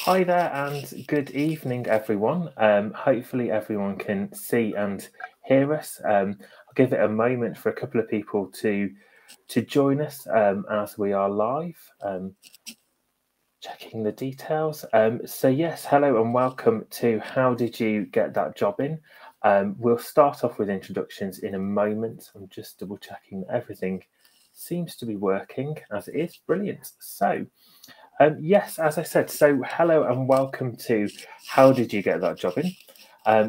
Hi there and good evening, everyone. Hopefully everyone can see and hear us. I'll give it a moment for a couple of people to join us as we are live. Checking the details. So yes, hello and welcome to How Did You Get That Job In? We'll start off with introductions in a moment. I'm just double checking that everything seems to be working as it is. Brilliant. So yes, as I said, so hello and welcome to How Did You Get That Job In?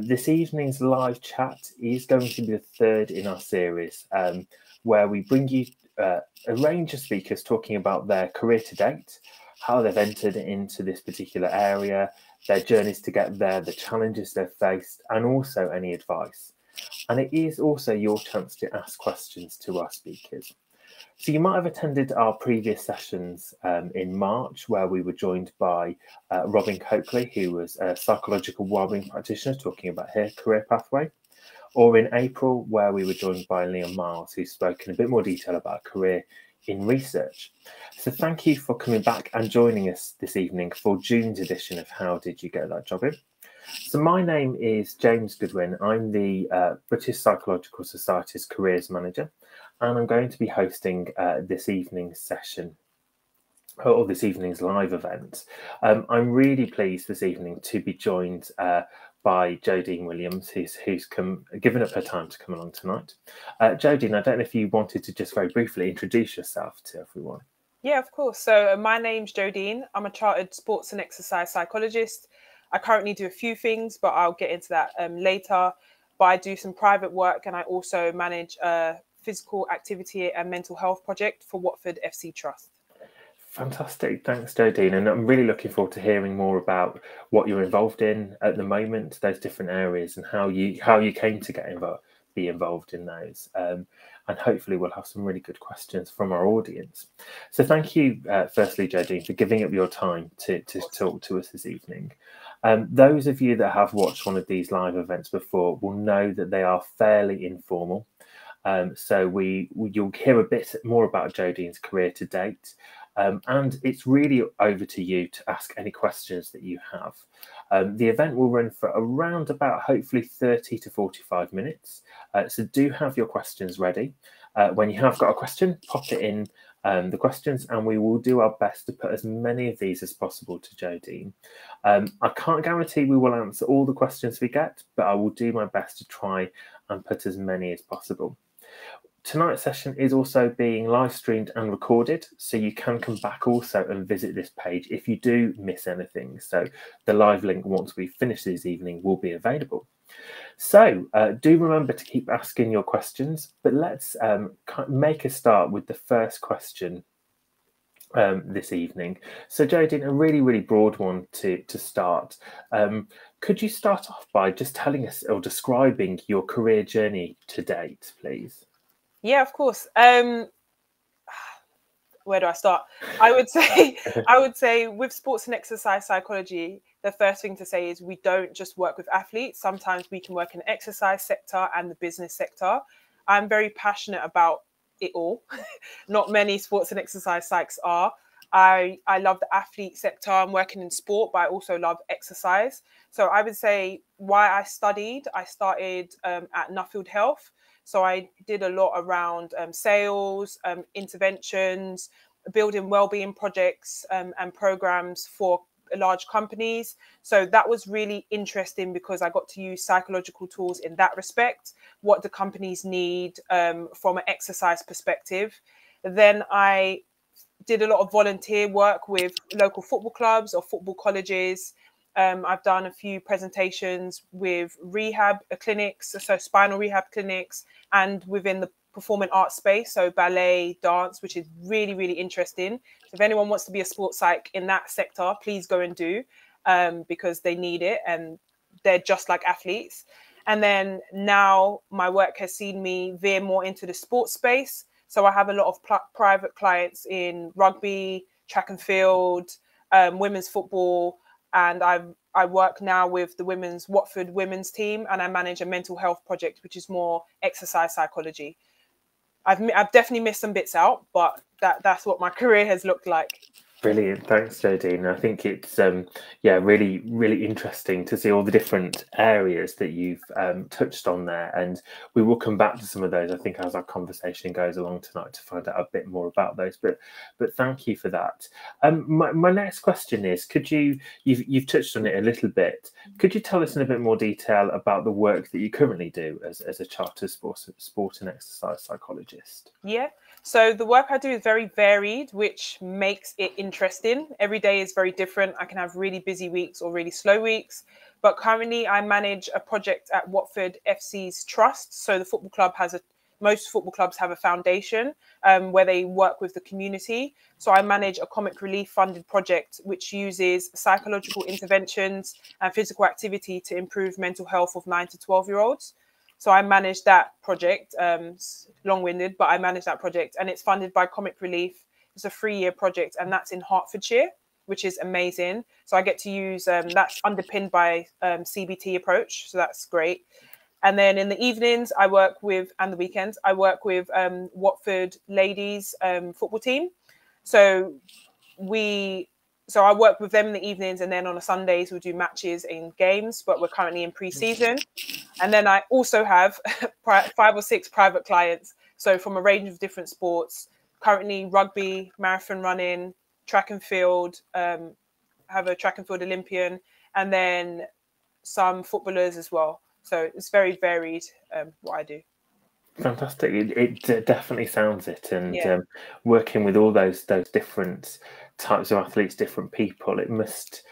This evening's live chat is going to be the third in our series, where we bring you a range of speakers talking about their career to date, how they've entered into this particular area, their journeys to get there, the challenges they've faced, and also any advice. And it is also your chance to ask questions to our speakers. So you might have attended our previous sessions in March, where we were joined by Robin Coakley, who was a psychological wellbeing practitioner talking about her career pathway, or in April, where we were joined by Liam Miles, who spoke in a bit more detail about a career in research. So thank you for coming back and joining us this evening for June's edition of How Did You Get That Job In? So my name is James Goodwin. I'm the British Psychological Society's Careers Manager, and I'm going to be hosting this evening's session, or this evening's live event. I'm really pleased this evening to be joined by Jodine Williams, who's given up her time to come along tonight. Jodine, I don't know if you wanted to just very briefly introduce yourself to everyone. Yeah, of course. So my name's Jodine. I'm a chartered sports and exercise psychologist. I currently do a few things, but I'll get into that later. But I do some private work, and I also manage a physical activity and mental health project for Watford FC Trust. Fantastic. Thanks, Jodine. And I'm really looking forward to hearing more about what you're involved in at the moment, those different areas, and how you came to be involved in those. And hopefully we'll have some really good questions from our audience. So thank you, firstly, Jodine, for giving up your time to talk to us this evening. Those of you that have watched one of these live events before will know that they are fairly informal. So you'll hear a bit more about Jodine's career to date. And it's really over to you to ask any questions that you have. The event will run for around about hopefully 30 to 45 minutes. So do have your questions ready. When you have got a question, pop it in the questions, and we will do our best to put as many of these as possible to Jodine. I can't guarantee we will answer all the questions we get, but I will do my best to try and put as many as possible. Tonight's session is also being live streamed and recorded, so you can come back also and visit this page if you do miss anything. So the live link, once we finish this evening, will be available. So do remember to keep asking your questions, but let's make a start with the first question this evening. So Jodine, a really, really broad one to start. Could you start off by just telling us or describing your career journey to date, please? Yeah, of course. Where do I start? I would say with sports and exercise psychology, the first thing to say is we don't just work with athletes. Sometimes we can work in the exercise sector and the business sector. I'm very passionate about it all. Not many sports and exercise psychs are. I love the athlete sector. I'm working in sport, but I also love exercise. So I would say why I started at Nuffield Health. So I did a lot around sales, interventions, building wellbeing projects and programs for large companies. So that was really interesting because I got to use psychological tools in that respect. What do companies need from an exercise perspective? Then I did a lot of volunteer work with local football clubs or football colleges. I've done a few presentations with rehab clinics, so spinal rehab clinics, and within the performing arts space, so ballet, dance, which is really, really interesting. So if anyone wants to be a sports psych in that sector, please go and do, because they need it and they're just like athletes. And then now my work has seen me veer more into the sports space. So I have a lot of private clients in rugby, track and field, women's football, and I work now with the Watford women's team, and I manage a mental health project, which is more exercise psychology. I've definitely missed some bits out, but that's what my career has looked like. Brilliant, thanks, Jodine. I think it's really, really interesting to see all the different areas that you've touched on there, and we will come back to some of those, I think, as our conversation goes along tonight, to find out a bit more about those. But thank you for that. My next question is, you've touched on it a little bit. Could you tell us in a bit more detail about the work that you currently do as a chartered sport and exercise psychologist? Yeah. So the work I do is very varied, which makes it interesting. Every day is very different. I can have really busy weeks or really slow weeks. But currently I manage a project at Watford FC's Trust. So the football club most football clubs have a foundation where they work with the community. So I manage a comic relief funded project which uses psychological interventions and physical activity to improve mental health of 9 to 12-year-olds. So I manage that project, long-winded, but I manage that project, and it's funded by Comic Relief. It's a 3-year project, and that's in Hertfordshire, which is amazing. So I get to use, that's underpinned by CBT approach. So that's great. And then in the evenings, and the weekends, I work with Watford ladies football team. So I work with them in the evenings, and then on the Sundays we'll do matches and games, but we're currently in pre-season. And then I also have 5 or 6 private clients. So from a range of different sports, currently rugby, marathon running, track and field, have a track and field Olympian, and then some footballers as well. So it's very varied what I do. Fantastic. It definitely sounds it. And working with all those different types of athletes, different people, it must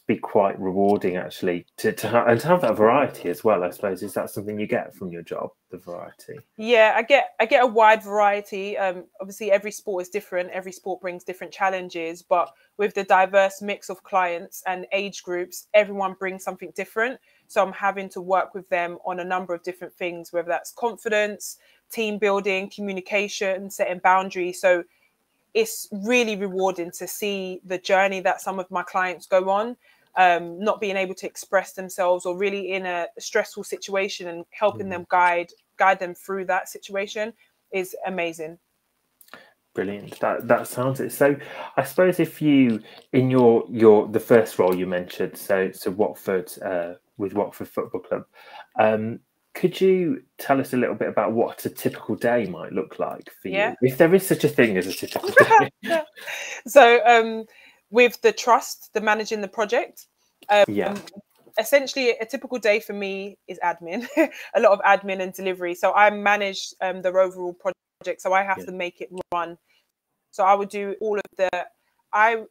be quite rewarding, actually, to have that variety as well, I suppose. Is that something you get from your job, the variety? Yeah, I get a wide variety. Obviously, every sport is different. Every sport brings different challenges. But with the diverse mix of clients and age groups, everyone brings something different. So I'm having to work with them on a number of different things, whether that's confidence, team building, communication, setting boundaries. So it's really rewarding to see the journey that some of my clients go on, not being able to express themselves or really in a stressful situation, and helping them guide them through that situation is amazing. Brilliant. That sounds it. So I suppose if you, in the first role you mentioned, so Watford, with Watford Football Club, could you tell us a little bit about what a typical day might look like for you, if there is such a thing as a typical day? So with the trust, the managing the project, essentially a typical day for me is admin, a lot of admin and delivery. So I manage the overall project, so I have to make it run. So I would do all of I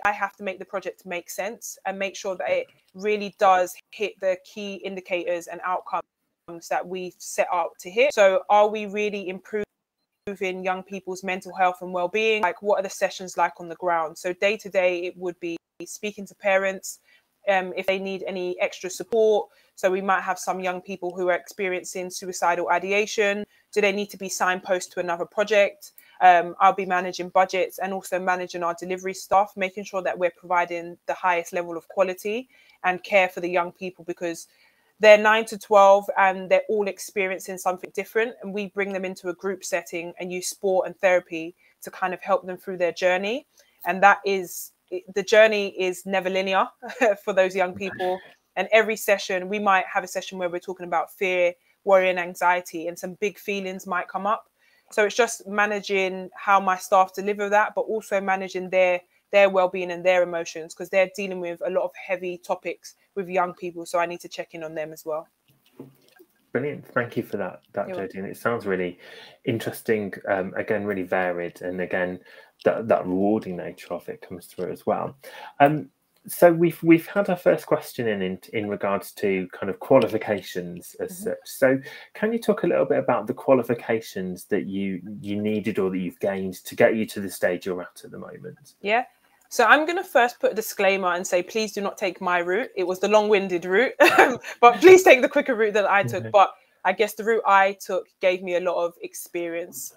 have to make the project make sense and make sure that it really does hit the key indicators and outcomes that we set out to hit. So are we really improving young people's mental health and well-being? Like, what are the sessions like on the ground? So day to day, it would be speaking to parents if they need any extra support. So we might have some young people who are experiencing suicidal ideation. Do they need to be signposted to another project? I'll be managing budgets and also managing our delivery staff, making sure that we're providing the highest level of quality and care for the young people, because they're 9 to 12 and they're all experiencing something different. And we bring them into a group setting and use sport and therapy to kind of help them through their journey. And the journey is never linear for those young people. And every session, we might have a session where we're talking about fear, worry and anxiety, and some big feelings might come up. So it's just managing how my staff deliver that, but also managing their well-being and their emotions, because they're dealing with a lot of heavy topics with young people. So I need to check in on them as well. Brilliant. Thank you for that, Jodine. It sounds really interesting. Again, really varied, and again, that rewarding nature of it comes through as well. So we've had our first question in regards to kind of qualifications as such. So can you talk a little bit about the qualifications that you needed or that you've gained to get you to the stage you're at the moment? Yeah. So I'm going to first put a disclaimer and say, please do not take my route. It was the long-winded route, but please take the quicker route that I took. But I guess the route I took gave me a lot of experience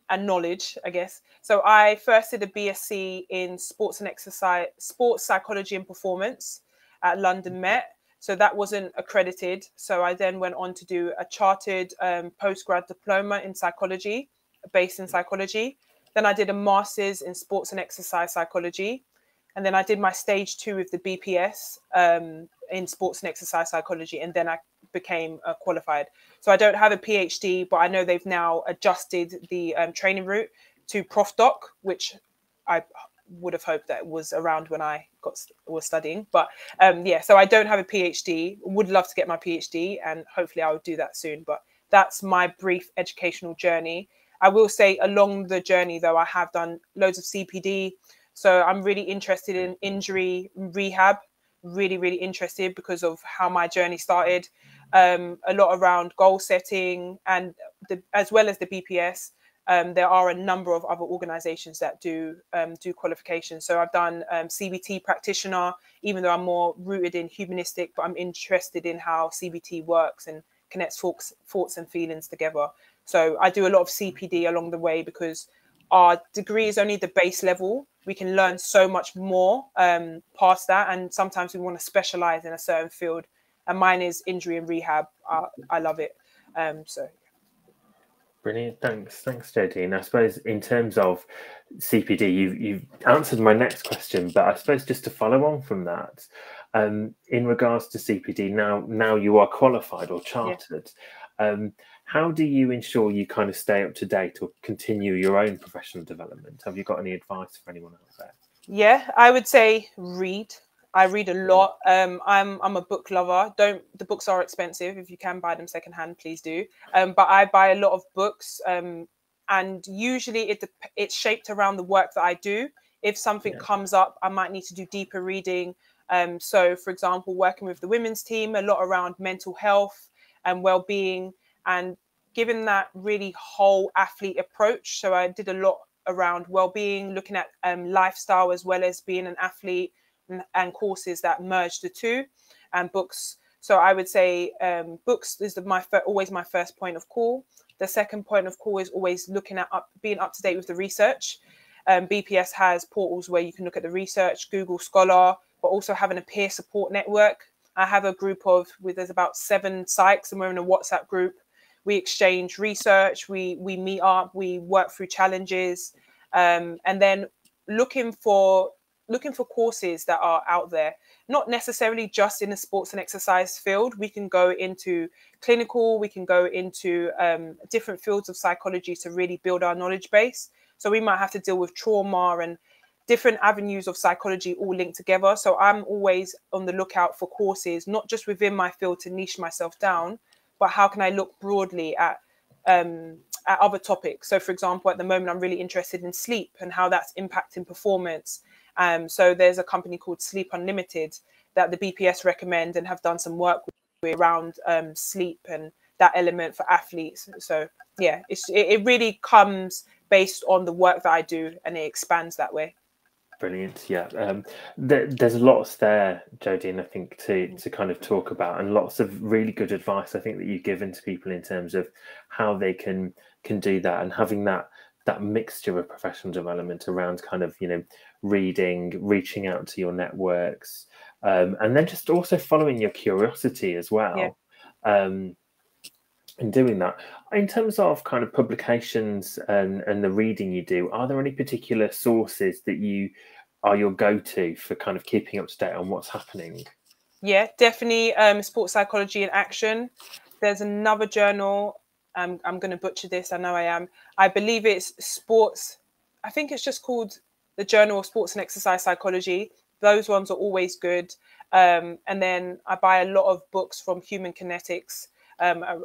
and knowledge, I guess. So I first did a BSc in sports and exercise, sports psychology and performance at London Met. So that wasn't accredited. So I then went on to do a chartered postgrad diploma in psychology, based in psychology. Then I did a master's in sports and exercise psychology. And then I did my stage 2 with the BPS in sports and exercise psychology. And then I became qualified. So I don't have a PhD, but I know they've now adjusted the training route to Prof Doc, which I would have hoped that was around when I was studying. But yeah, so I don't have a PhD. Would love to get my PhD, and hopefully I will do that soon. But that's my brief educational journey. I will say along the journey, though, I have done loads of CPD. So I'm really interested in injury rehab, really interested because of how my journey started. A lot around goal setting and as well as the BPS. There are a number of other organizations that do qualifications. So I've done CBT practitioner, even though I'm more rooted in humanistic, but I'm interested in how CBT works and connects thoughts and feelings together. So I do a lot of CPD along the way because our degree is only the base level. We can learn so much more past that. And sometimes we want to specialize in a certain field. And mine is injury and rehab. I love it. So brilliant. Thanks, Jodine. I suppose in terms of CPD, you've answered my next question, but I suppose just to follow on from that, in regards to CPD, now you are qualified or chartered. Yeah. How do you ensure you kind of stay up to date or continue your own professional development? Have you got any advice for anyone out there? Yeah, I would say read. I read a lot. I'm a book lover. The books are expensive. If you can buy them secondhand, please do. But I buy a lot of books, and usually it's shaped around the work that I do. If something comes up, I might need to do deeper reading. So, for example, working with the women's team, a lot around mental health and well-being, and given that really whole athlete approach. So I did a lot around well-being, looking at lifestyle as well as being an athlete, and courses that merge the two, and books. So I would say books is always my first point of call. The second point of call is always looking at being up to date with the research. BPS has portals where you can look at the research, Google Scholar, but also having a peer support network. I have a group there's about 7 psychs, and we're in a WhatsApp group. We exchange research, we meet up, we work through challenges, and then looking for courses that are out there, not necessarily just in the sports and exercise field. We can go into clinical, we can go into different fields of psychology to really build our knowledge base. So we might have to deal with trauma and different avenues of psychology all linked together. So I'm always on the lookout for courses, not just within my field to niche myself down, but how can I look broadly at other topics. So for example, at the moment, I'm really interested in sleep and how that's impacting performance. So there's a company called Sleep Unlimited that the BPS recommend and have done some work with around sleep and that element for athletes. So yeah, it really comes based on the work that I do, and it expands that way. Brilliant. Yeah. There's lots there, Jodine, I think, to kind of talk about, and lots of really good advice, I think, that you've given to people in terms of how they can do that, and having that mixture of professional development around kind of, reading, reaching out to your networks, and then just also following your curiosity as well. And doing that. In terms of kind of publications and the reading you do, are there any particular sources that are your go-to for kind of keeping up to date on what's happening? Yeah, definitely. Sports Psychology in Action. There's another journal. I'm going to butcher this. I know I am. I believe it's Sports. I think it's just called the Journal of Sports and Exercise Psychology. Those ones are always good. And then I buy a lot of books from Human Kinetics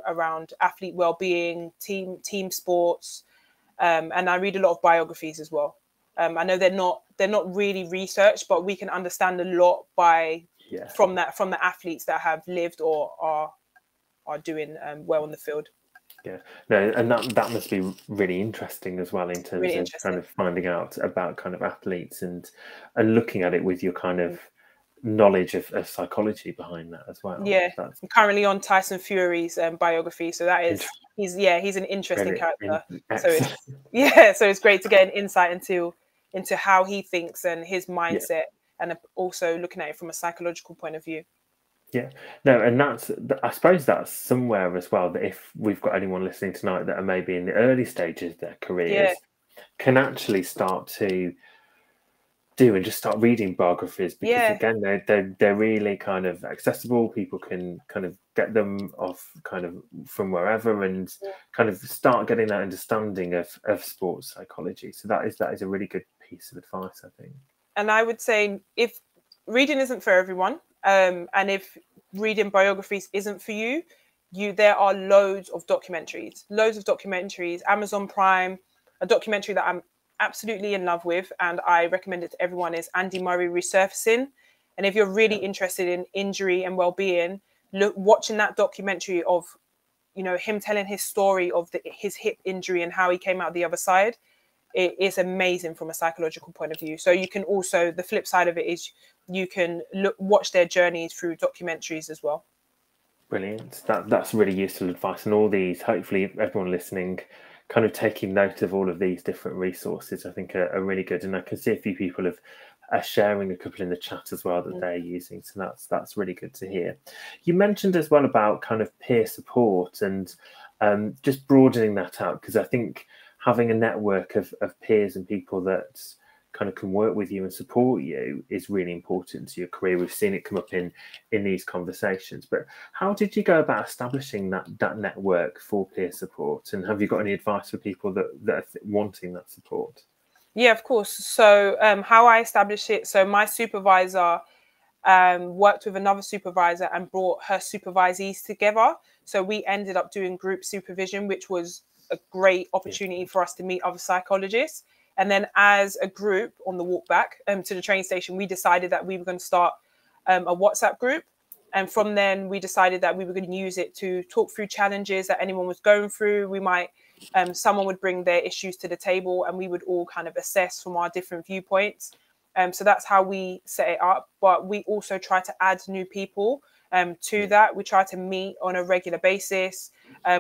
around athlete well-being, team sports, and I read a lot of biographies as well. I know they're not really research, but we can understand a lot from the athletes that have lived or are doing well in the field. Yeah, no, and that must be really interesting as well in terms of kind of finding out about kind of athletes and looking at it with your kind of knowledge of psychology behind that as well. Yeah, I'm currently on Tyson Fury's biography, so that is he's an interesting character. So it's great to get an insight into how he thinks and his mindset, and also looking at it from a psychological point of view. Yeah, no, and I suppose that's somewhere as well, that if we've got anyone listening tonight that are maybe in the early stages of their careers, can actually start to do and just start reading biographies, because again, they're really kind of accessible. People can kind of get them off kind of from wherever, and kind of start getting that understanding of sports psychology. So that is a really good piece of advice, I think. And I would say, if reading isn't for everyone, and if reading biographies isn't for you, there are loads of documentaries. Amazon Prime, a documentary that I'm absolutely in love with and I recommend it to everyone, is Andy Murray Resurfacing. And if you're really interested in injury and well-being, watching that documentary of, you know, him telling his story of his hip injury and how he came out the other side, it is amazing from a psychological point of view. So you can also, the flip side of it is you can watch their journeys through documentaries as well. Brilliant. That's really useful advice. And all these, hopefully everyone listening kind of taking note of all of these different resources, I think are really good. And I can see a few people are sharing a couple in the chat as well that they're using. So that's really good to hear. You mentioned as well about kind of peer support and just broadening that out, because I think having a network of peers and people that kind of can work with you and support you is really important to your career. We've seen it come up in these conversations. But how did you go about establishing that network for peer support? And have you got any advice for people that are wanting that support? Yeah, of course. So how I established it, so my supervisor worked with another supervisor and brought her supervisees together. So we ended up doing group supervision, which was a great opportunity for us to meet other psychologists. And then as a group on the walk back to the train station, we decided that we were going to start a WhatsApp group. And from then we decided that we were going to use it to talk through challenges that anyone was going through. We might, someone would bring their issues to the table and we would all kind of assess from our different viewpoints. So that's how we set it up. But we also try to add new people to that. We try to meet on a regular basis,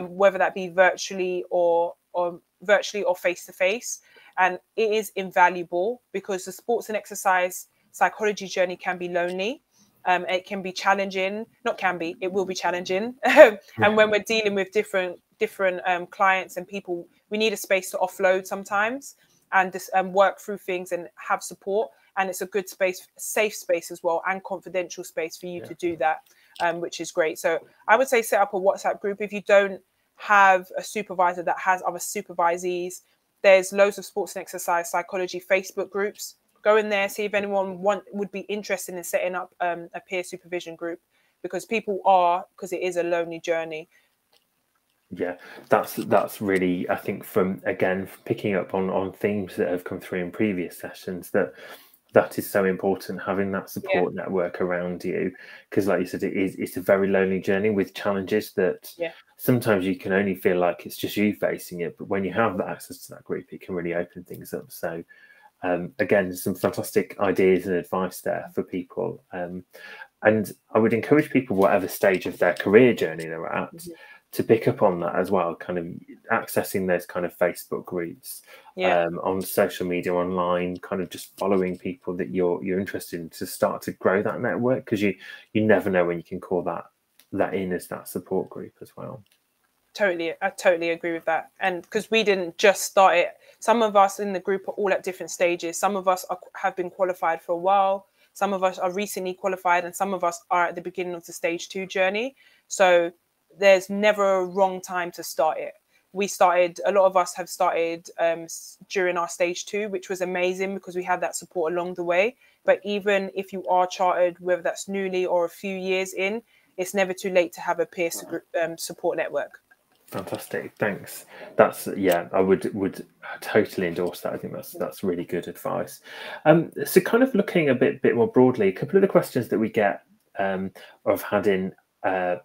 whether that be virtually or face to face. And it is invaluable because the sports and exercise psychology journey can be lonely. It can be challenging. It will be challenging. And when we're dealing with different clients and people, we need a space to offload sometimes and work through things and have support. And it's a good space, safe space as well, and confidential space for you to do that, which is great. So I would say set up a WhatsApp group. If you don't have a supervisor that has other supervisees, there's loads of sports and exercise psychology Facebook groups. Go in there, see if anyone would be interested in setting up a peer supervision group, because because it is a lonely journey. Yeah, that's really, I think, from picking up on themes that have come through in previous sessions, that is so important, having that support network around you, because like you said, it's a very lonely journey with challenges that sometimes you can only feel like it's just you facing it, but when you have that access to that group, it can really open things up. So again, some fantastic ideas and advice there for people, and I would encourage people, whatever stage of their career journey they're at, to pick up on that as well, kind of accessing those kind of Facebook groups, on social media, online, kind of just following people that you're interested in to start to grow that network, because you never know when you can call that in as that support group as well. I totally agree with that. And because we didn't just start it, some of us in the group are all at different stages. Some of us have been qualified for a while. Some of us are recently qualified, and some of us are at the beginning of the stage 2 journey. So there's never a wrong time to start it. A lot of us have started during our stage 2, which was amazing because we had that support along the way. But even if you are chartered, whether that's newly or a few years in, it's never too late to have a peer support network. Fantastic, thanks. That's I would totally endorse that. I think that's really good advice. So kind of looking a bit more broadly, a couple of the questions that we get or have had in are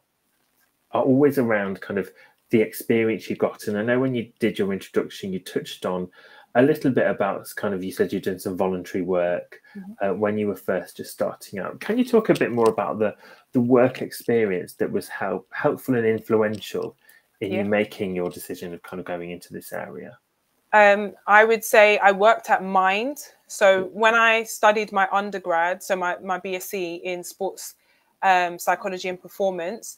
always around kind of the experience you got. And I know when you did your introduction, you touched on a little bit about kind of, you said you'd done some voluntary work when you were first just starting out. Can you talk a bit more about the work experience that was helpful and influential in you making your decision of kind of going into this area? I would say I worked at Mind. So when I studied my undergrad, so my BSc in sports psychology and performance,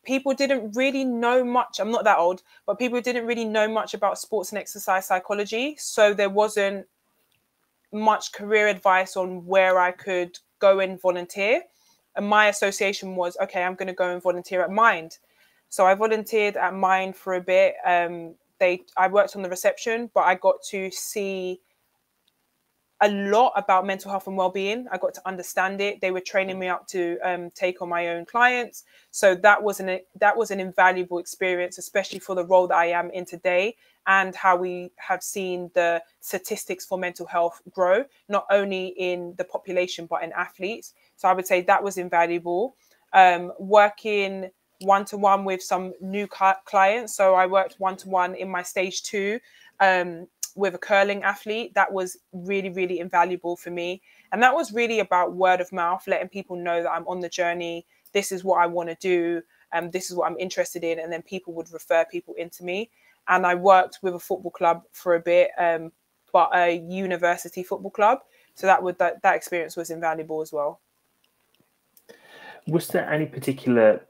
people didn't really know much. I'm not that old, but people didn't really know much about sports and exercise psychology. So there wasn't much career advice on where I could go and volunteer. And my association was, okay, I'm going to go and volunteer at Mind. So I volunteered at Mind for a bit. I worked on the reception, but I got to see a lot about mental health and well-being. I got to understand it. They were training me up to take on my own clients. So that was an invaluable experience, especially for the role that I am in today, and how we have seen the statistics for mental health grow, not only in the population, but in athletes. So I would say that was invaluable. Working one-to-one with some new clients. So I worked one-to-one in my stage 2 with a curling athlete. That was really, really invaluable for me. And that was really about word of mouth, letting people know that I'm on the journey. This is what I want to do. This is what I'm interested in. And then people would refer people into me. And I worked with a football club for a bit, but a university football club. So that experience was invaluable as well. Was there any particular,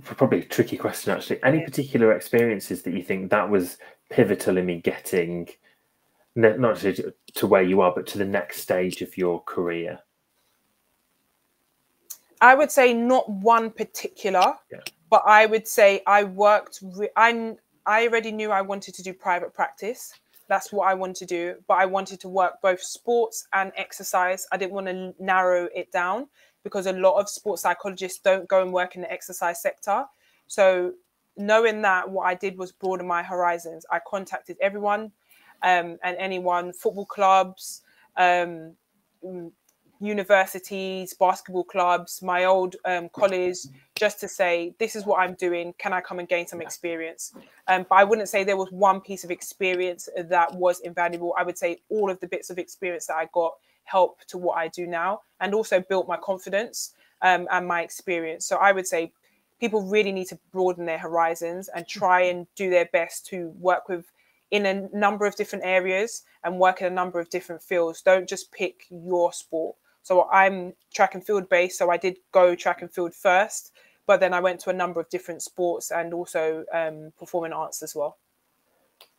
probably a tricky question actually, any particular experiences that you think that was pivotal in me getting, not to where you are, but to the next stage of your career? I would say not one particular, but I would say I already knew I wanted to do private practice. That's what I wanted to do, but I wanted to work both sports and exercise. I didn't want to narrow it down, because a lot of sports psychologists don't go and work in the exercise sector. So knowing that, what I did was broaden my horizons. I contacted everyone and anyone, football clubs, universities, basketball clubs, my old college, just to say, this is what I'm doing. Can I come and gain some experience? But I wouldn't say there was one piece of experience that was invaluable. I would say all of the bits of experience that I got help to what I do now, and also built my confidence and my experience. So I would say people really need to broaden their horizons and try and do their best to work in a number of different areas and work in a number of different fields. Don't just pick your sport. So I'm track and field based, so I did go track and field first, but then I went to a number of different sports and also performing arts as well.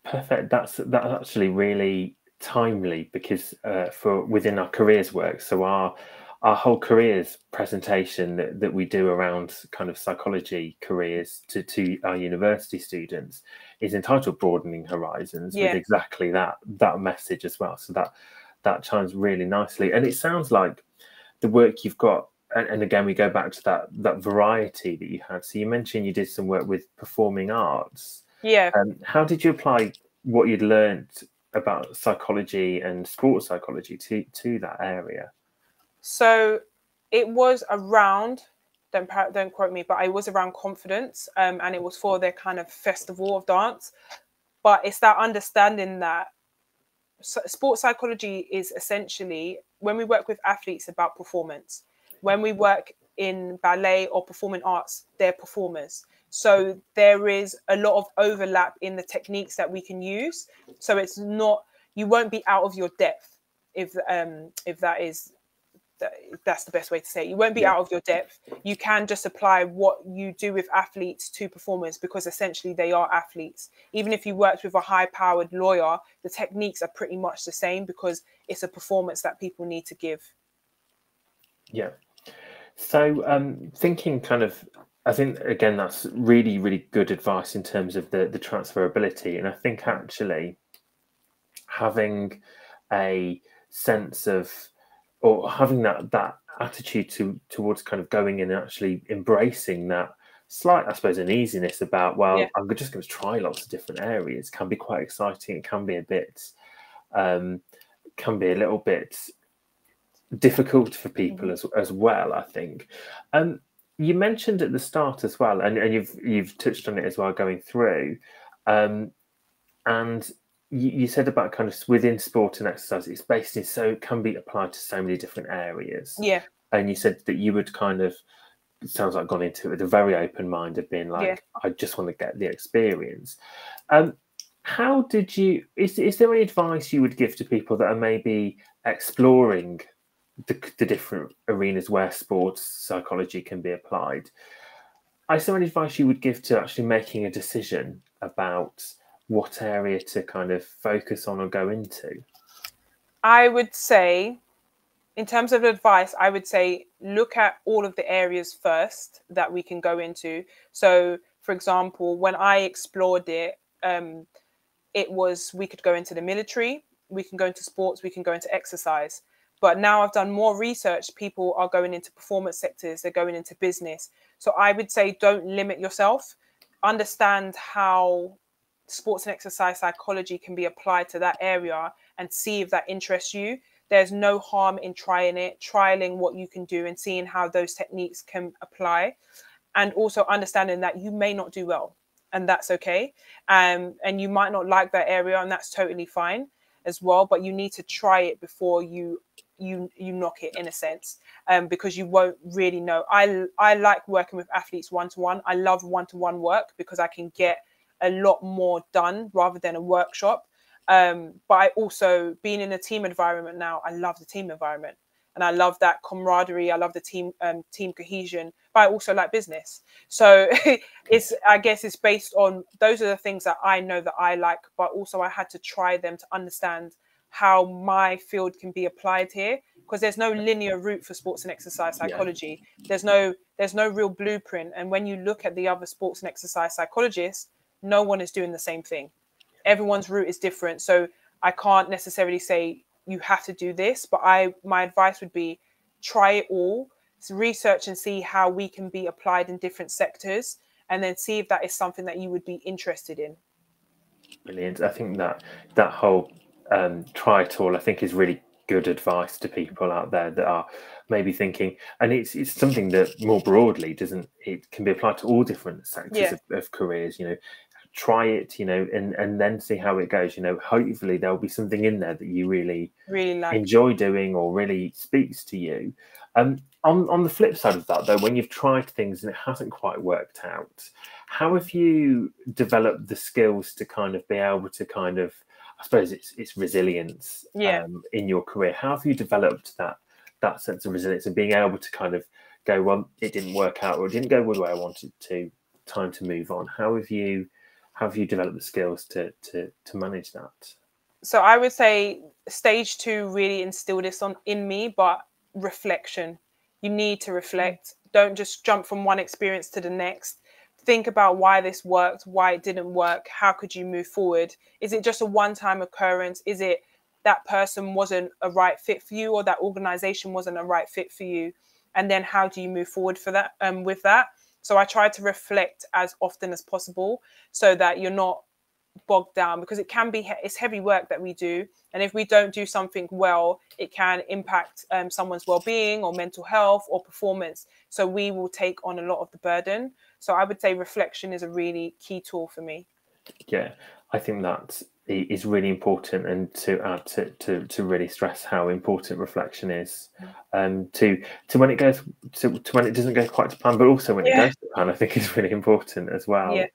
Perfect. That's actually really timely, because for within our careers work, so our whole careers presentation that we do around kind of psychology careers to our university students is entitled Broadening Horizons, with exactly that message as well. So that chimes really nicely. And it sounds like the work you've got, and again we go back to that variety that you had. So you mentioned you did some work with performing arts. How did you apply what you'd learned about psychology and sports psychology to that area? So it was around, don't quote me, but it was around confidence, and it was for their kind of festival of dance. But it's that understanding that sports psychology is essentially, when we work with athletes, about performance. When we work in ballet or performing arts, they're performers. So there is a lot of overlap in the techniques that we can use. So it's not, you won't be out of your depth, if that's the best way to say it. You won't be out of your depth. You can just apply what you do with athletes to performers, because essentially they are athletes. Even if you worked with a high-powered lawyer, the techniques are pretty much the same, because it's a performance that people need to give. Yeah. So thinking kind of, I think, again, that's really, really good advice in terms of the transferability. And I think actually having a sense of, or having that attitude towards kind of going in and actually embracing that slight, I suppose, uneasiness about, well, I'm just going to try lots of different areas, can be quite exciting. It can be a little bit difficult for people as well, I think. You mentioned at the start as well, and you've touched on it as well going through, and you said about kind of within sport and exercise, it's based in, so it can be applied to so many different areas. And you said that you would kind of, it sounds like, gone into it with a very open mind of being like, I just want to get the experience. How did you, is there any advice you would give to people that are maybe exploring the different arenas where sports psychology can be applied? is there any advice you would give to actually making a decision about what area to kind of focus on or go into? I would say, in terms of advice, I would say look at all of the areas first that we can go into. So, for example, when I explored it, it was we could go into the military, we can go into sports, we can go into exercise. But now I've done more research, people are going into performance sectors, they're going into business. So I would say don't limit yourself. Understand how sports and exercise psychology can be applied to that area and see if that interests you. There's no harm in trying it, trialing what you can do and seeing how those techniques can apply. And also understanding that you may not do well, and that's okay. And you might not like that area, and that's totally fine as well. But you need to try it before you knock it, in a sense, because you won't really know. I like working with athletes one-to-one. I love one-to-one work because I can get a lot more done rather than a workshop. But I also, being in a team environment now, I love the team environment. And I love that camaraderie. I love the team cohesion, but I also like business. So I guess it's based on, those are the things that I know that I like, but also I had to try them to understand how my field can be applied here, because there's no linear route for sports and exercise psychology. There's no real blueprint. And when you look at the other sports and exercise psychologists, no one is doing the same thing. Everyone's route is different. So I can't necessarily say you have to do this, but my advice would be try it all, research and see how we can be applied in different sectors, and then see if that is something that you would be interested in. Brilliant. I think that whole try it all, I think, is really good advice to people out there that are maybe thinking, and it's something that more broadly it can be applied to all different sectors of careers, try it, and then see how it goes. Hopefully there'll be something in there that you really like, enjoy doing, or really speaks to you. On the flip side of that, though, when you've tried things and it hasn't quite worked out, how have you developed the skills to kind of be able to kind of, I suppose it's resilience in your career? How have you developed that sense of resilience and being able to kind of go, well, it didn't work out, or it didn't go the way I wanted to, time to move on? How have you developed the skills to manage that? So I would say stage 2 really instilled this in me, but reflection. You need to reflect. Don't just jump from one experience to the next. Think about why this worked, why it didn't work. How could you move forward? Is it just a one-time occurrence? Is it that person wasn't a right fit for you, or that organization wasn't a right fit for you? And then how do you move forward for that with that? So I try to reflect as often as possible so that you're not bogged down, because it's heavy work that we do. And if we don't do something well, it can impact someone's well-being or mental health or performance. So we will take on a lot of the burden. So I would say reflection is a really key tool for me. Yeah, I think that is really important, and to add to really stress how important reflection is, to when it goes to when it doesn't go quite to plan, but also when it goes to plan, I think is really important as well.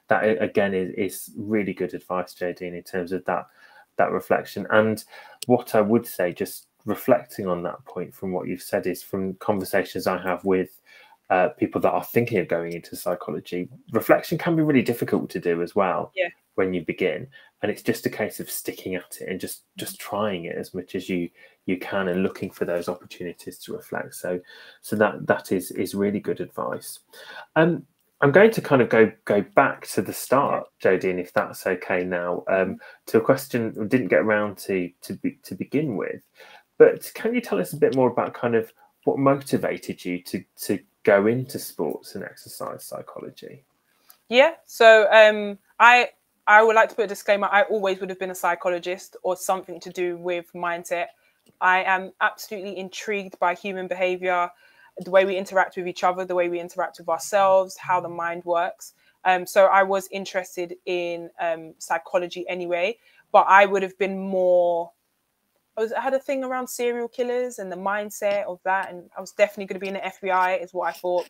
That again is really good advice, Jodine, in terms of that reflection. And what I would say, just reflecting on that point from what you've said, is from conversations I have with people that are thinking of going into psychology, reflection can be really difficult to do as well when you begin. And it's just a case of sticking at it and just trying it as much as you can, and looking for those opportunities to reflect. So that is really good advice. I'm going to kind of go back to the start, Jodine, if that's okay now, to a question we didn't get around to begin with. But can you tell us a bit more about kind of what motivated you to go into sports and exercise psychology? Yeah, so I would like to put a disclaimer. I always would have been a psychologist or something to do with mindset. I am absolutely intrigued by human behavior, the way we interact with each other, the way we interact with ourselves, how the mind works. So I was interested in psychology anyway, but I would have been more, I had a thing around serial killers and the mindset of that. And I was definitely going to be in the FBI is what I thought.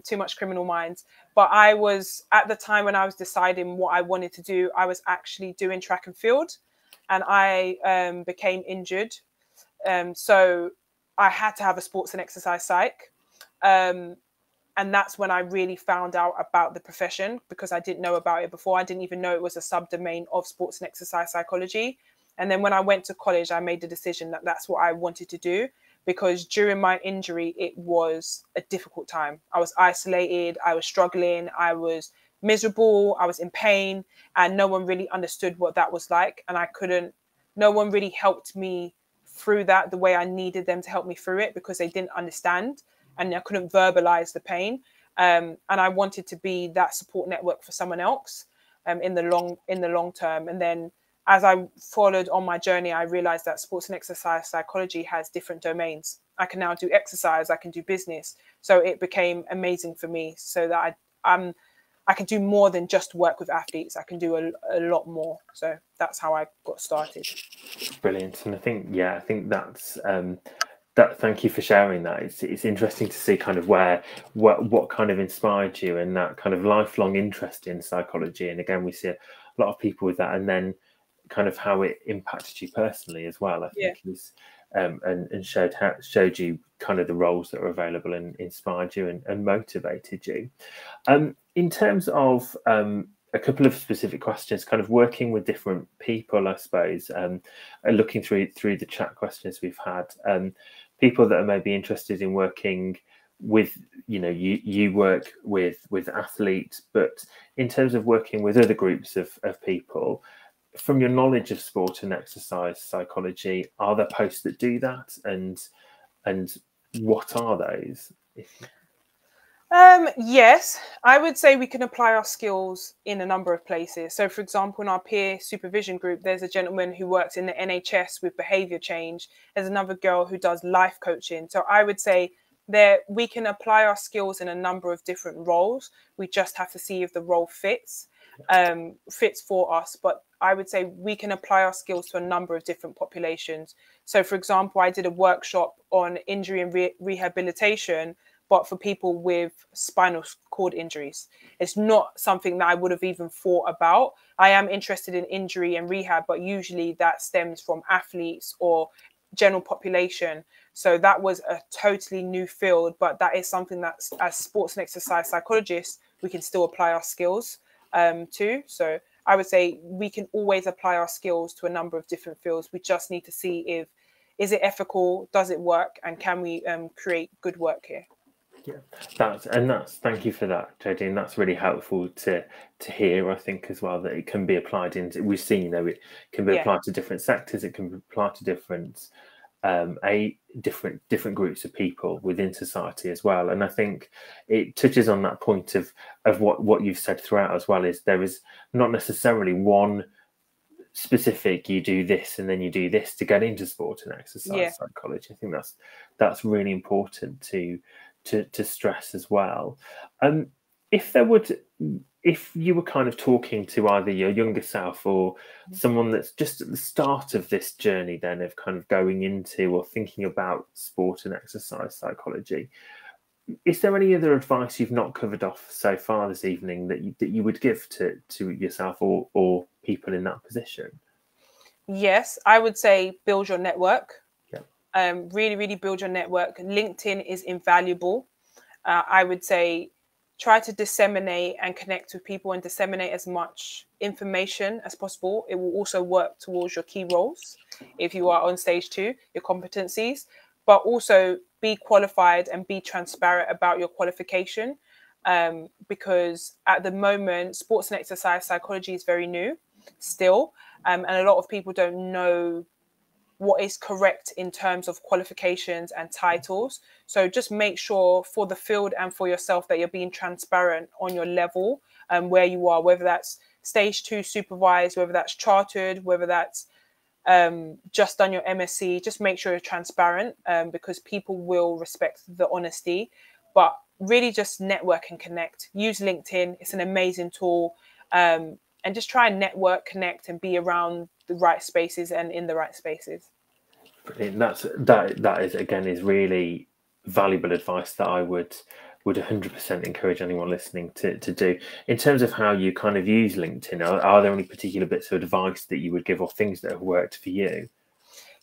Too much criminal minds. But I was, at the time when I was deciding what I wanted to do, I was actually doing track and field, and I became injured. So I had to have a sports and exercise psych. And that's when I really found out about the profession, because I didn't know about it before. I didn't even know it was a subdomain of sports and exercise psychology. And then when I went to college, I made the decision that that's what I wanted to do, because during my injury, it was a difficult time. I was isolated, I was struggling, I was miserable, I was in pain, and no one really understood what that was like. And no one really helped me through that the way I needed them to help me through it, because they didn't understand and I couldn't verbalize the pain. And I wanted to be that support network for someone else in the long term. And then as I followed on my journey, I realized that sports and exercise psychology has different domains. I can now do exercise, I can do business. So it became amazing for me, so that I can do more than just work with athletes. I can do a lot more. So that's how I got started. Brilliant. And I think that's thank you for sharing that. It's interesting to see kind of what kind of inspired you and that kind of lifelong interest in psychology. And again, we see a lot of people with that, and then kind of how it impacted you personally as well. I think is and showed you kind of the roles that are available and inspired you and motivated you. In terms of a couple of specific questions, kind of working with different people, I suppose, looking through the chat questions we've had, people that are maybe interested in working with, you work with athletes, but in terms of working with other groups of people, from your knowledge of sport and exercise psychology, are there posts that do that, and what are those? Yes, I would say we can apply our skills in a number of places. So, for example, in our peer supervision group, there's a gentleman who works in the NHS with behavior change. There's another girl who does life coaching. So I would say we can apply our skills in a number of different roles. We just have to see if the role fits for us. But I would say we can apply our skills to a number of different populations. So, for example, I did a workshop on injury and rehabilitation, but for people with spinal cord injuries. It's not something that I would have even thought about. I am interested in injury and rehab, but usually that stems from athletes or general population. So that was a totally new field, but that is something that as sports and exercise psychologists, we can still apply our skills to. So I would say we can always apply our skills to a number of different fields. We just need to see is it ethical, does it work, and can we create good work here? Yeah, thank you for that, Jodine. That's really helpful to hear. I think as well that it can be applied into. We've seen, it can be applied to different sectors. It can be applied to different groups of people within society as well. And I think it touches on that point of what you've said throughout as well. Is there is not necessarily one specific, you do this and then you do this to get into sport and exercise psychology. I think that's really important to stress as well. If you were kind of talking to either your younger self or someone that's just at the start of this journey then of kind of going into or thinking about sport and exercise psychology, is there any other advice you've not covered off so far this evening that you would give to yourself or people in that position? Yes, I would say build your network. Really, really build your network. LinkedIn is invaluable. I would say try to disseminate and connect with people and disseminate as much information as possible. It will also work towards your key roles if you are on stage 2, your competencies, but also be qualified and be transparent about your qualification, because at the moment, sports and exercise psychology is very new still, and a lot of people don't know what is correct in terms of qualifications and titles. So just make sure for the field and for yourself that you're being transparent on your level and where you are, whether that's stage 2 supervised, whether that's chartered, whether that's just done your MSc. Just make sure you're transparent, because people will respect the honesty. But really just network and connect. Use LinkedIn. It's an amazing tool. And just try and network, connect, and be around the right spaces and in the right spaces. Brilliant. That is really valuable advice that I would 100% encourage anyone listening to do. In terms of how you kind of use LinkedIn, are there any particular bits of advice that you would give or things that have worked for you?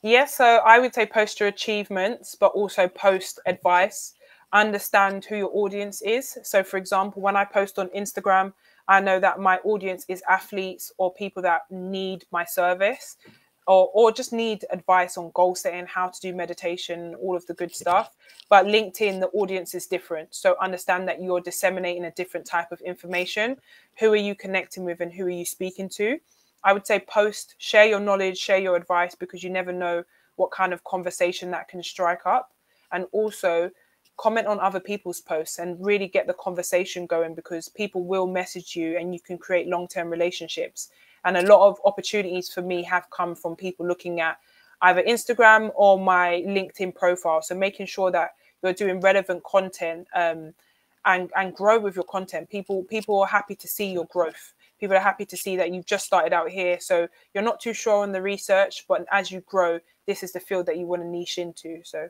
Yeah, so I would say post your achievements, but also post advice. understand who your audience is. So for example, when I post on Instagram, I know that my audience is athletes or people that need my service, or just need advice on goal setting, how to do meditation, all of the good stuff. But LinkedIn, the audience is different. So understand that you're disseminating a different type of information. Who are you connecting with and who are you speaking to? I would say post, share your knowledge, share your advice, because you never know what kind of conversation that can strike up. And also comment on other people's posts and really get the conversation going, because people will message you and you can create long-term relationships. And a lot of opportunities for me have come from people looking at either Instagram or my LinkedIn profile. So making sure that you're doing relevant content, and grow with your content. People are happy to see your growth. People are happy to see that you've just started out here. So you're not too sure on the research, but as you grow, this is the field that you want to niche into. So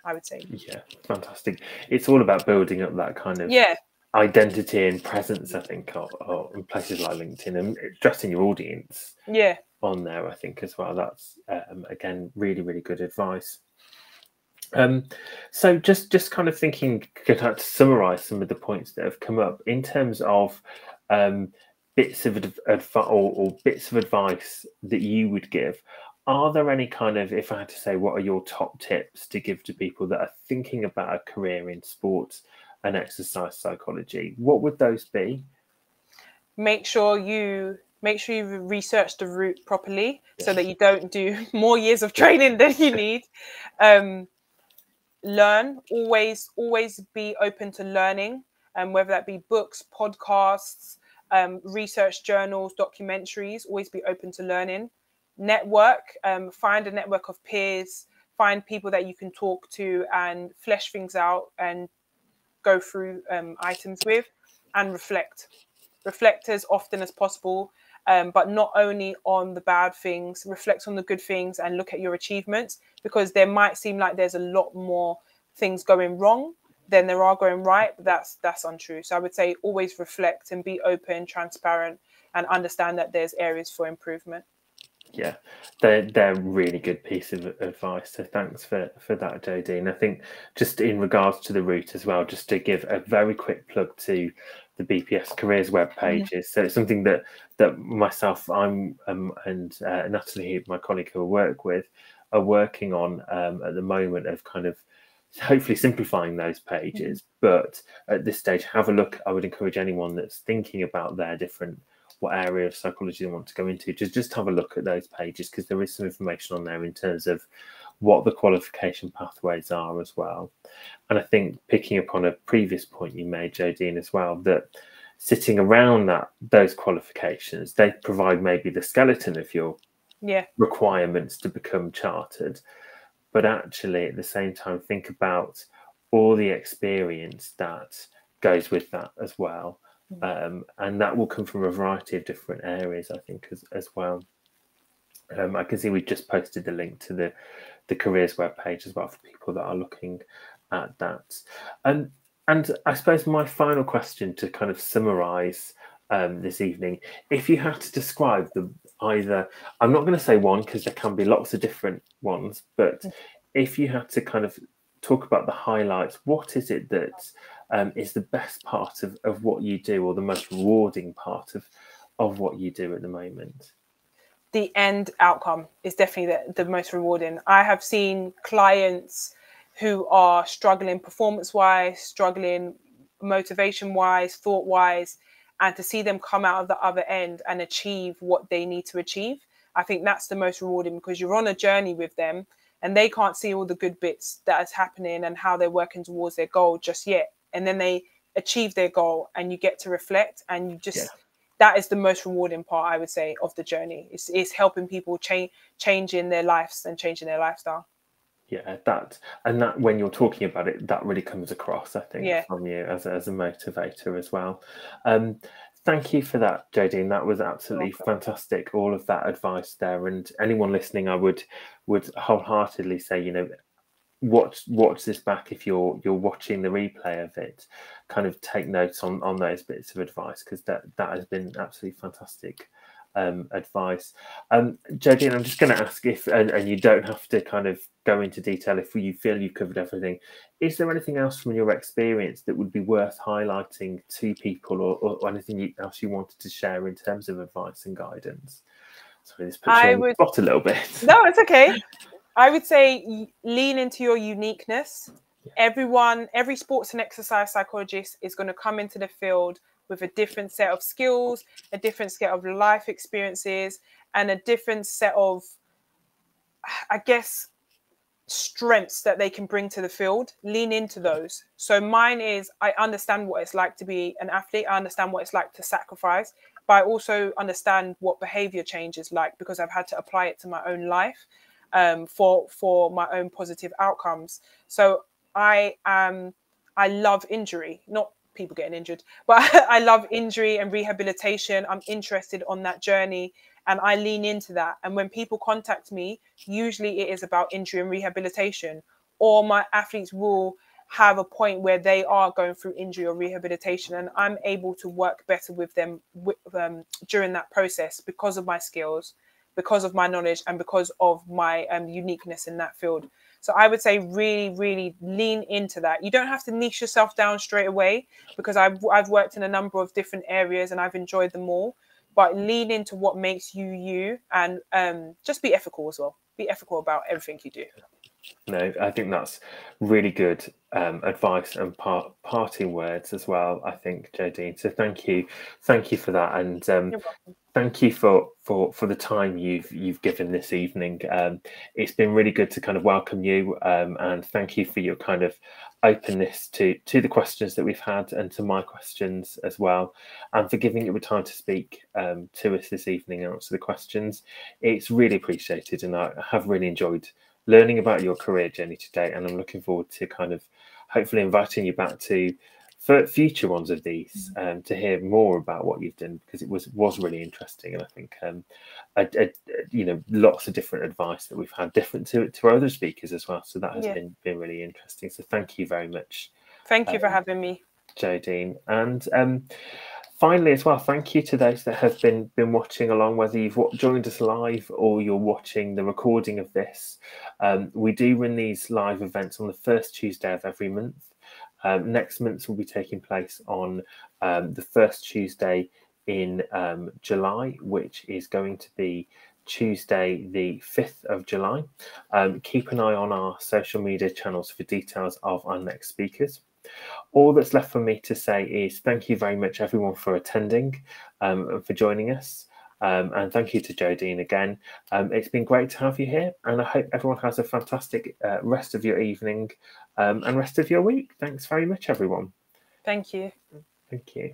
I would say. Yeah, fantastic. It's all about building up that kind of identity and presence, I think, or in places like LinkedIn, and addressing your audience on there, I think, as well. That's, again, really, really good advice. So just kind of thinking, to summarize some of the points that have come up in terms of bits of advice that you would give. Are there any kind of, if I had to say, what are your top tips to give to people that are thinking about a career in sports and exercise psychology? What would those be? Make sure you research the route properly, so that you don't do more years of training than you need. Learn, always be open to learning, and whether that be books, podcasts, research journals, documentaries. Always be open to learning. Network, find a network of peers, find people that you can talk to and flesh things out and go through items with, and reflect as often as possible, but not only on the bad things. Reflect on the good things and look at your achievements, because there might seem like there's a lot more things going wrong than there are going right, but that's untrue. So I would say always reflect and be open, transparent, and understand that there's areas for improvement. Yeah, they're really good piece of advice. So thanks for that, Jodine. I think just in regards to the route as well, just to give a very quick plug to the BPS Careers web pages. So it's something that myself, and Natalie, my colleague who I work with, are working on at the moment, of kind of hopefully simplifying those pages. But at this stage, have a look. I would encourage anyone that's thinking about their different, what area of psychology they want to go into, just have a look at those pages, because there is some information on there in terms of what the qualification pathways are as well. And I think, picking up on a previous point you made, Jodine, as well, that sitting around those qualifications, they provide maybe the skeleton of your requirements to become chartered, but actually at the same time think about all the experience that goes with that as well. And that will come from a variety of different areas, I think, as well. I can see we just posted the link to the careers webpage as well for people that are looking at that. And I suppose my final question, to kind of summarize this evening, if you had to describe either, I'm not going to say one, because there can be lots of different ones, but if you had to kind of talk about the highlights, what is it that is the best part of what you do, or the most rewarding part of what you do at the moment? The end outcome is definitely the most rewarding. I have seen clients who are struggling performance-wise, struggling motivation-wise, thought-wise, and to see them come out of the other end and achieve what they need to achieve, I think that's the most rewarding, because you're on a journey with them and they can't see all the good bits that is happening and how they're working towards their goal just yet. And then they achieve their goal and you get to reflect, and you just, that is the most rewarding part, I would say, of the journey. It's helping people changing their lives and changing their lifestyle. Yeah, that when you're talking about it, that really comes across, I think, from you as a motivator as well. Thank you for that, Jodine. That was absolutely fantastic, all of that advice there. And anyone listening, I would wholeheartedly say, watch this back if you're watching the replay of it. Kind of take notes on those bits of advice, because that has been absolutely fantastic advice. Jodine, I'm just going to ask if, and you don't have to kind of go into detail if you feel you've covered everything. Is there anything else from your experience that would be worth highlighting to people, or anything else you wanted to share in terms of advice and guidance? Sorry, this puts you on the spot a little bit. No, it's okay. I would say lean into your uniqueness. Every sports and exercise psychologist is going to come into the field with a different set of skills, a different set of life experiences, and a different set of, I guess, strengths that they can bring to the field. Lean into those. So mine is, I understand what it's like to be an athlete. I understand what it's like to sacrifice, but I also understand what behavior change is like, because I've had to apply it to my own life for my own positive outcomes. So I love injury, not people getting injured, but I love injury and rehabilitation. I'm interested on that journey, and I lean into that. And when people contact me, usually it is about injury and rehabilitation, or my athletes will have a point where they are going through injury or rehabilitation, and I'm able to work better with them during that process because of my skills, because of my knowledge, and because of my uniqueness in that field. So I would say really, really lean into that. You don't have to niche yourself down straight away, because I've worked in a number of different areas and I've enjoyed them all. But lean into what makes you you, and just be ethical as well. Be ethical about everything you do. No, I think that's really good advice and parting words as well, I think, Jodine. So thank you for that, and thank you for the time you've given this evening. It's been really good to kind of welcome you, and thank you for your kind of openness to the questions that we've had, and to my questions as well, and for giving you the time to speak to us this evening and answer the questions. It's really appreciated, and I have really enjoyed learning about your career journey today, and I'm looking forward to kind of hopefully inviting you back to for future ones of these to hear more about what you've done, because it was really interesting, and I think you know, lots of different advice that we've had, different to other speakers as well. So that has been really interesting. So thank you very much. Thank you for having me, Jodine. And finally as well, thank you to those that have been watching along, whether you've joined us live or you're watching the recording of this. We do run these live events on the first Tuesday of every month. Next month will be taking place on the first Tuesday in July, which is going to be Tuesday the 5th of July. Keep an eye on our social media channels for details of our next speakers. All that's left for me to say is thank you very much, everyone, for attending and for joining us. And thank you to Jodine again. It's been great to have you here, and I hope everyone has a fantastic rest of your evening and rest of your week. Thanks very much, everyone. Thank you. Thank you.